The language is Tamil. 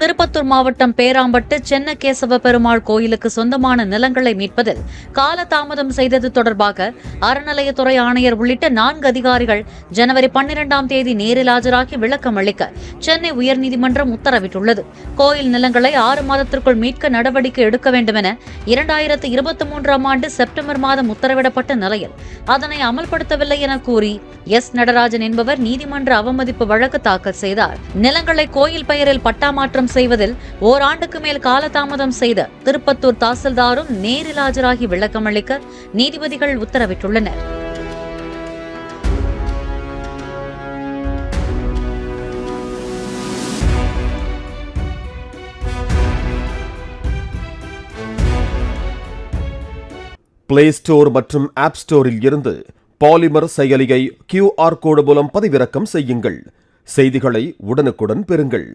திருப்பத்தூர் மாவட்டம் பேராம்பட்டு சென்னகேசவ பெருமாள் கோயிலுக்கு சொந்தமான நிலங்களை மீட்பதில் காலதாமதம் செய்தது தொடர்பாக அறநிலையத்துறை ஆணையர் உள்ளிட்ட 4 அதிகாரிகள் ஜனவரி 12ஆம் தேதி நேரில் ஆஜராகி விளக்கம் அளிக்க சென்னை உயர்நீதிமன்றம் உத்தரவிட்டுள்ளது. கோயில் நிலங்களை 6 மாதத்திற்குள் மீட்க நடவடிக்கை எடுக்க வேண்டும் என 2023ஆம் ஆண்டு செப்டம்பர் மாதம் உத்தரவிடப்பட்ட நிலையில் அதனை அமல்படுத்தவில்லை என கூறி நடராஜன் என்பவர் நீதிமன்ற அவமதிப்பு வழக்கு தாக்கல் செய்தார். நிலங்களை கோயில் பெயரில் பட்டா மாற்றம் செய்வதில் ஓராண்டுக்கு மேல் காலதாமதம் செய்த திருப்பத்தூர் தாசில்தாரும் நேரில் ஆஜராகி விளக்கம் அளிக்க நீதிபதிகள் உத்தரவிட்டுள்ளனர். பிளே ஸ்டோர் மற்றும் ஆப் ஸ்டோரில் இருந்து பாலிமர் செயலியை QR கோடு மூலம் பதிவிறக்கம் செய்யுங்கள். செய்திகளை உடனுக்குடன் பெறுங்கள்.